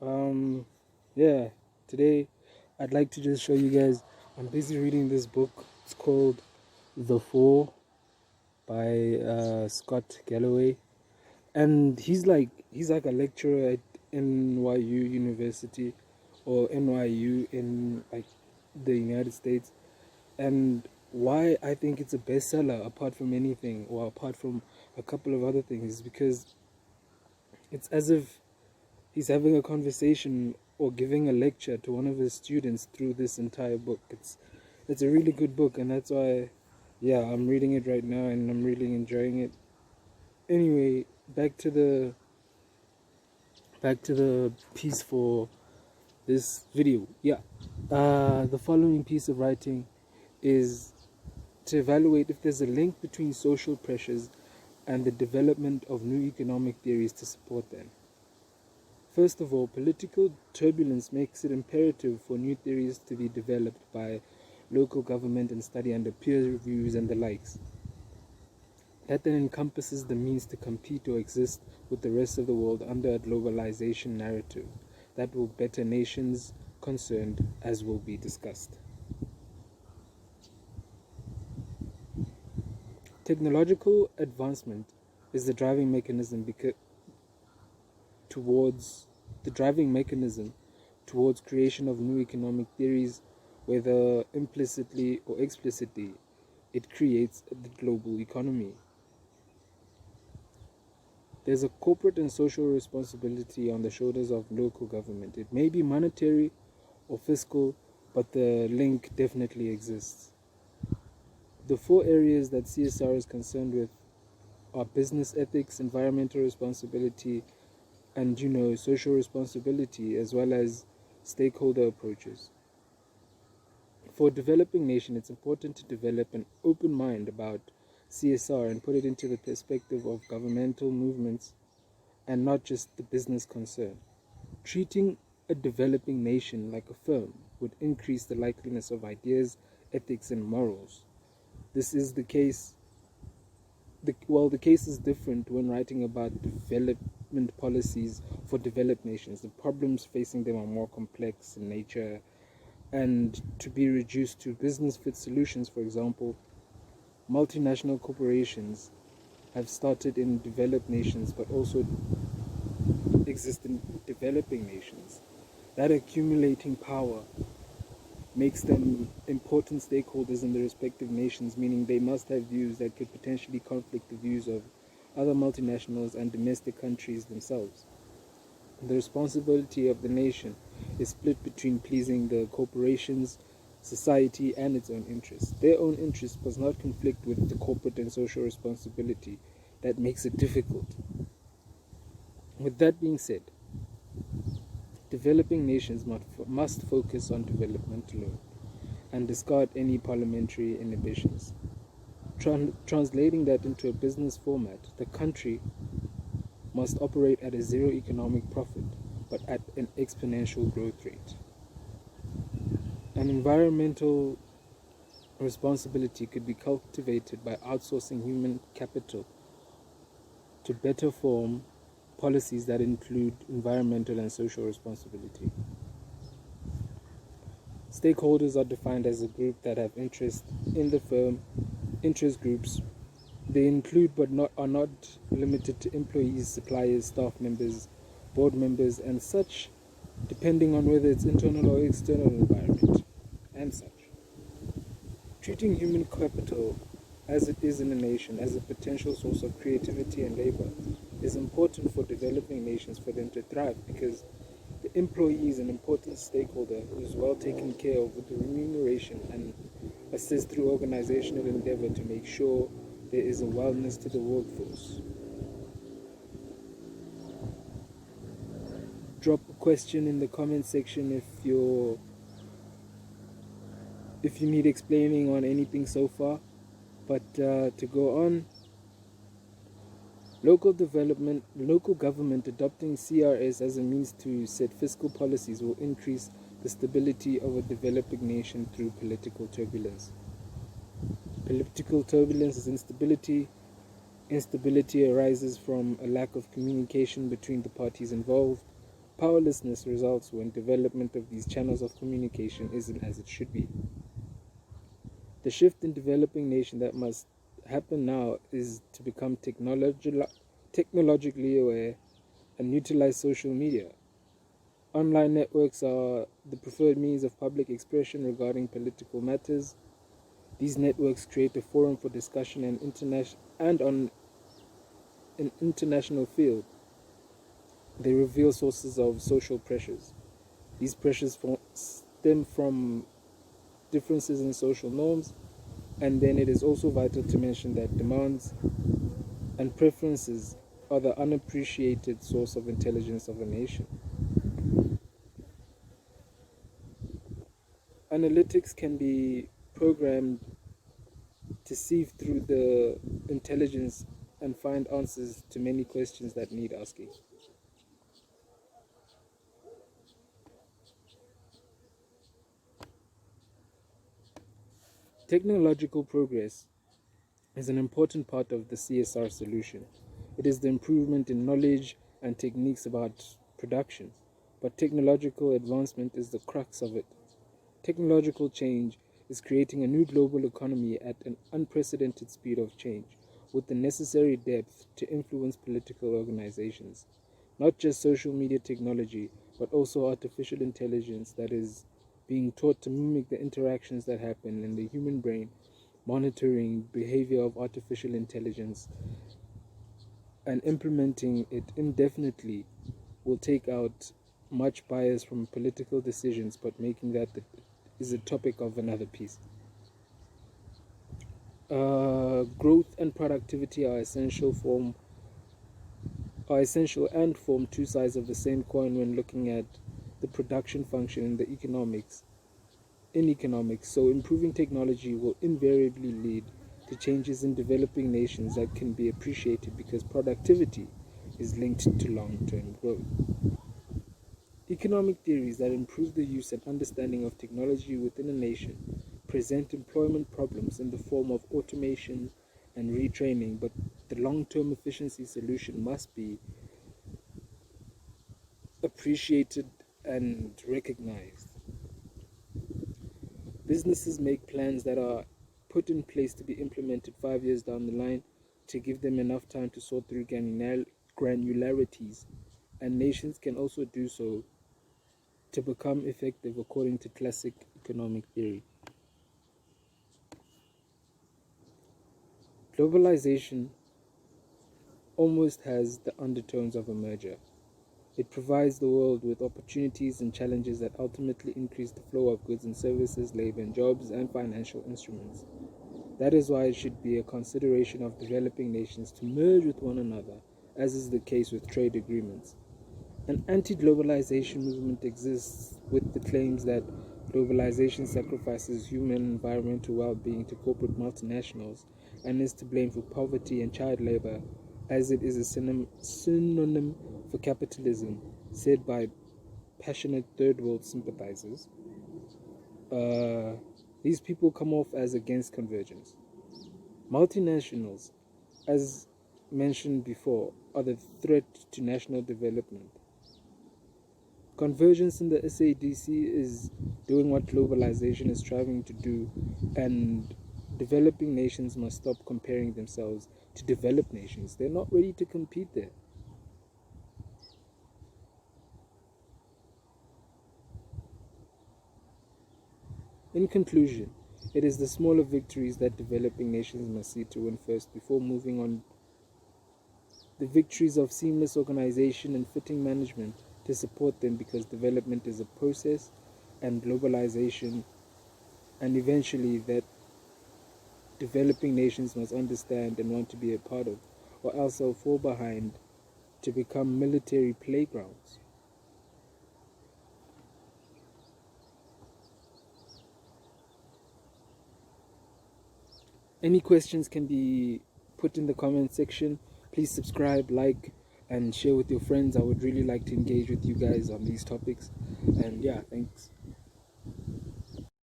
Um, yeah, today I'd like to just show you guys. I'm busy reading this book. It's called The Four by Scott Galloway, and he's like a lecturer at NYU University or NYU in like the United States. And why I think it's a bestseller, apart from anything, or apart from a couple of other things, is because it's as if he's having a conversation or giving a lecture to one of his students through this entire book. It's a really good book, and that's why, yeah, I'm reading it right now, and I'm really enjoying it. Anyway, back to the piece for this video. Yeah, the following piece of writing is to evaluate if there's a link between social pressures and the development of new economic theories to support them. First of all, political turbulence makes it imperative for new theories to be developed by local government and study under peer reviews and the likes. That then encompasses the means to compete or exist with the rest of the world under a globalization narrative that will better nations concerned, as will be discussed. Technological advancement is the driving mechanism towards creation of new economic theories, whether implicitly or explicitly. It creates the global economy. There's a corporate and social responsibility on the shoulders of local government. It may be monetary or fiscal, but the link definitely exists. The four areas that CSR is concerned with are business ethics, environmental responsibility, and social responsibility, as well as stakeholder approaches. For a developing nation, it's important to develop an open mind about CSR and put it into the perspective of governmental movements and not just the business concern. Treating a developing nation like a firm would increase the likeliness of ideas, ethics, and morals. This is the case. The case is different when writing about development policies for developed nations. The problems facing them are more complex in nature and to be reduced to business fit solutions. For example, multinational corporations have started in developed nations but also exist in developing nations. That accumulating power makes them important stakeholders in the respective nations, meaning they must have views that could potentially conflict the views of other multinationals and domestic countries themselves. The responsibility of the nation is split between pleasing the corporations, society, and its own interests. Their own interests must not conflict with the corporate and social responsibility that makes it difficult. With that being said, developing nations must focus on development alone and discard any parliamentary inhibitions. Translating that into a business format, the country must operate at a zero economic profit, but at an exponential growth rate. An environmental responsibility could be cultivated by outsourcing human capital to better form policies that include environmental and social responsibility. Stakeholders are defined as a group that have interest in the firm. Interest groups, they include but are not limited to employees, suppliers, staff members, board members, and such, depending on whether it's internal or external environment, and such. Treating human capital as it is in a nation as a potential source of creativity and labor is important for developing nations for them to thrive, because the employee is an important stakeholder who is well taken care of with the remuneration and assist through organizational endeavor to make sure there is a wellness to the workforce. Drop a question in the comment section if you need explaining on anything so far. But to go on, local government adopting CRS as a means to set fiscal policies will increase the stability of a developing nation through political turbulence. Political turbulence is instability. Instability arises from a lack of communication between the parties involved. Powerlessness results when development of these channels of communication isn't as it should be. The shift in developing nation that must happen now is to become technologically aware and utilize social media. Online networks are the preferred means of public expression regarding political matters. These networks create a forum for discussion and on an international field. They reveal sources of social pressures. These pressures stem from differences in social norms, and then it is also vital to mention that demands and preferences are the unappreciated source of intelligence of a nation. Analytics can be programmed to sieve through the intelligence and find answers to many questions that need asking. Technological progress is an important part of the CSR solution. It is the improvement in knowledge and techniques about production, but technological advancement is the crux of it. Technological change is creating a new global economy at an unprecedented speed of change, with the necessary depth to influence political organizations. Not just social media technology, but also artificial intelligence that is being taught to mimic the interactions that happen in the human brain, monitoring behavior of artificial intelligence and implementing it indefinitely will take out much bias from political decisions, but making that is a topic of another piece. Growth and productivity are essential and form two sides of the same coin when looking at the production function in economics. So improving technology will invariably lead to changes in developing nations that can be appreciated because productivity is linked to long-term growth. Economic theories that improve the use and understanding of technology within a nation present employment problems in the form of automation and retraining, but the long-term efficiency solution must be appreciated and recognized. Businesses make plans that are put in place to be implemented 5 years down the line to give them enough time to sort through granularities, and nations can also do so to become effective according to classic economic theory. Globalization almost has the undertones of a merger. It provides the world with opportunities and challenges that ultimately increase the flow of goods and services, labor and jobs, and financial instruments. That is why it should be a consideration of developing nations to merge with one another, as is the case with trade agreements. An anti-globalization movement exists with the claims that globalization sacrifices human and environmental well-being to corporate multinationals and is to blame for poverty and child labor, as it is a synonym for capitalism, said by passionate third world sympathizers. These people come off as against convergence. Multinationals, as mentioned before, are the threat to national development. Convergence in the SADC is doing what globalization is striving to do, and developing nations must stop comparing themselves to developed nations. They're not ready to compete there. In conclusion, it is the smaller victories that developing nations must see to win first before moving on. The victories of seamless organization and fitting management to support them, because development is a process and globalization, and eventually that developing nations must understand and want to be a part of, or else they'll fall behind to become military playgrounds. Any questions can be put in the comment section. Please subscribe, like, and share with your friends. I would really like to engage with you guys on these topics. And yeah, thanks.